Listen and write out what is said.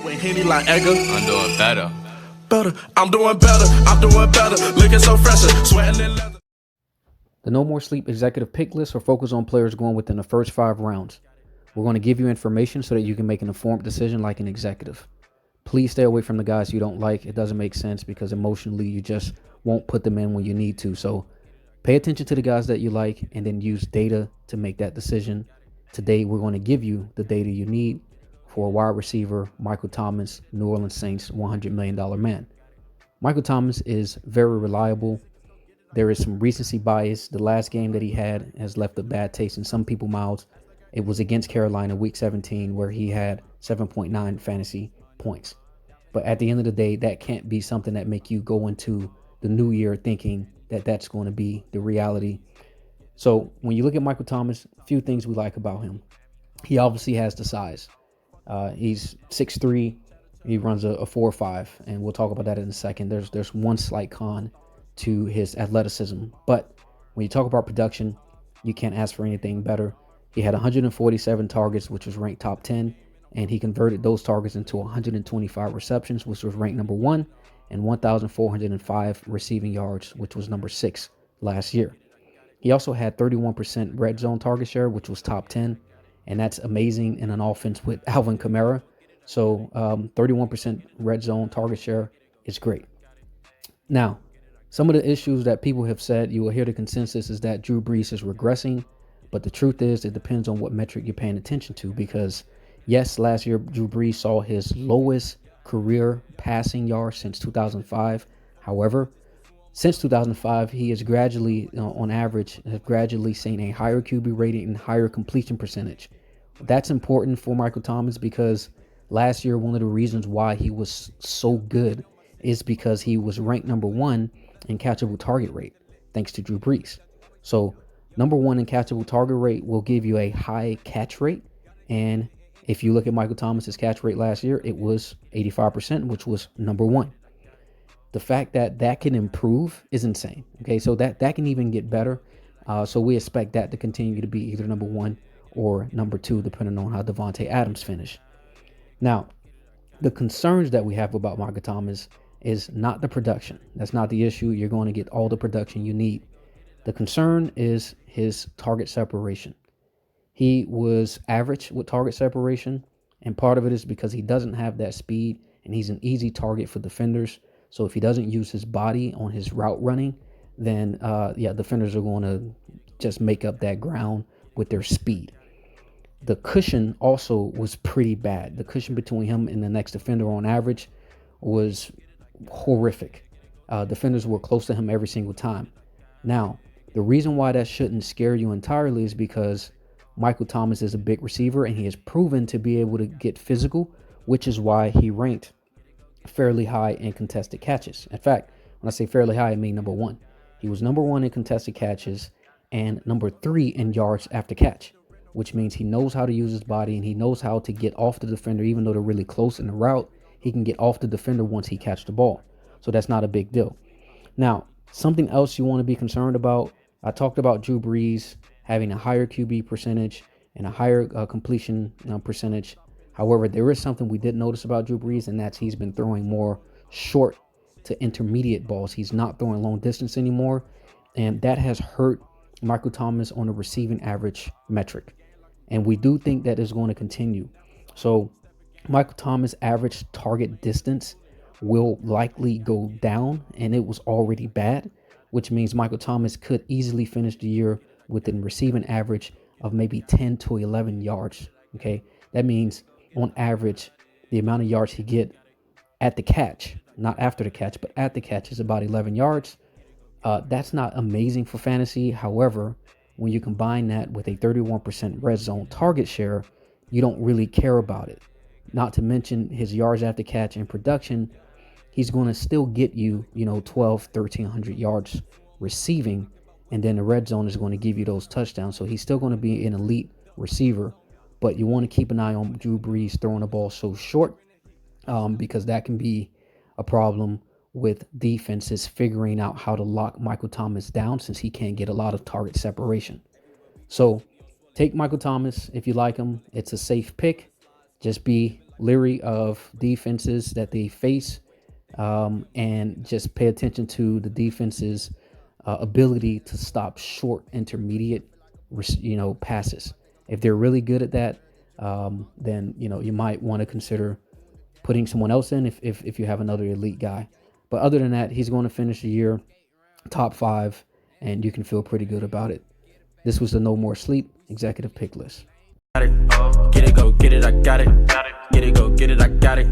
When Henny like Edgar, I'm doing better. I'm doing better, looking so fresher, sweating in leather. The No More Sleep executive pick list will focus on players going within the first 5 rounds. We're going to give you information so that you can make an informed decision like an executive. Please stay away from the guys you don't like. It doesn't make sense because emotionally you just won't put them in when you need to. So pay attention to the guys that you like and then use data to make that decision. Today we're going to give you the data you need for wide receiver Michael Thomas, New Orleans Saints $100 million man. Michael Thomas is very reliable. There is some recency bias. The last game that he had has left a bad taste in some people's mouths. It was against Carolina week 17 where he had 7.9 fantasy points. But at the end of the day, that can't be something that make you go into the new year thinking that that's going to be the reality. So when you look at Michael Thomas, a few things we like about him. He obviously has the size. He's 6'3". He runs a 4.5, and we'll talk about that in a second. There's one slight con to his athleticism, but when you talk about production, you can't ask for anything better. He had 147 targets, which was ranked top 10, and he converted those targets into 125 receptions, which was ranked number 1, and 1,405 receiving yards, which was number 6 last year. He also had 31% red zone target share, which was top 10, and that's amazing in an offense with Alvin Kamara. So 31% red zone target share is great. Now, some of the issues that people have said, you will hear the consensus is that Drew Brees is regressing, but the truth is it depends on what metric you're paying attention to, because yes, last year Drew Brees saw his lowest career passing yards since 2005. However, since 2005, he has gradually, on average, seen a higher QB rating and higher completion percentage. That's important for Michael Thomas because last year, one of the reasons why he was so good is because he was ranked number 1 in catchable target rate, thanks to Drew Brees. So number 1 in catchable target rate will give you a high catch rate. And if you look at Michael Thomas's catch rate last year, it was 85%, which was number 1. The fact that that can improve is insane. Okay, so that can even get better. So we expect that to continue to be either number 1 or number 2, depending on how Devontae Adams finish. Now, the concerns that we have about Michael Thomas is not the production. That's not the issue. You're going to get all the production you need. The concern is his target separation. He was average with target separation, and part of it is because he doesn't have that speed, and he's an easy target for defenders. So if he doesn't use his body on his route running, then defenders are going to just make up that ground with their speed. The cushion also was pretty bad. The cushion between him and the next defender on average was horrific. Defenders were close to him every single time. Now, the reason why that shouldn't scare you entirely is because Michael Thomas is a big receiver and he has proven to be able to get physical, which is why he ranked fairly high in contested catches. In fact, when I say fairly high, I mean number 1. He was number 1 in contested catches and number 3 in yards after catch, which means he knows how to use his body and he knows how to get off the defender. Even though they're really close in the route, he can get off the defender once he catches the ball. So that's not a big deal. Now, something else you want to be concerned about, I talked about Drew Brees having a higher QB percentage and a higher completion percentage. However, there is something we did notice about Drew Brees, and that's he's been throwing more short to intermediate balls. He's not throwing long distance anymore, and that has hurt Michael Thomas on the receiving average metric. And we do think that is going to continue. So Michael Thomas' average target distance will likely go down, and it was already bad, which means Michael Thomas could easily finish the year with a receiving average of maybe 10 to 11 yards. Okay, that means on average, the amount of yards he get at the catch, not after the catch, but at the catch is about 11 yards. That's not amazing for fantasy. However, when you combine that with a 31% red zone target share, you don't really care about it. Not to mention his yards after catch and production, he's going to still get you, 1,300 yards receiving. And then the red zone is going to give you those touchdowns. So he's still going to be an elite receiver. But you want to keep an eye on Drew Brees throwing the ball so short because that can be a problem with defenses figuring out how to lock Michael Thomas down since he can't get a lot of target separation. So take Michael Thomas if you like him. It's a safe pick. Just be leery of defenses that they face, and just pay attention to the defense's ability to stop short intermediate passes. If they're really good at that, then you might want to consider putting someone else in if you have another elite guy. But other than that, he's going to finish the year top 5, and you can feel pretty good about it. This was the No More Sleep executive pick list. Get it, go get it, I got it. Get it, go get it, I got it.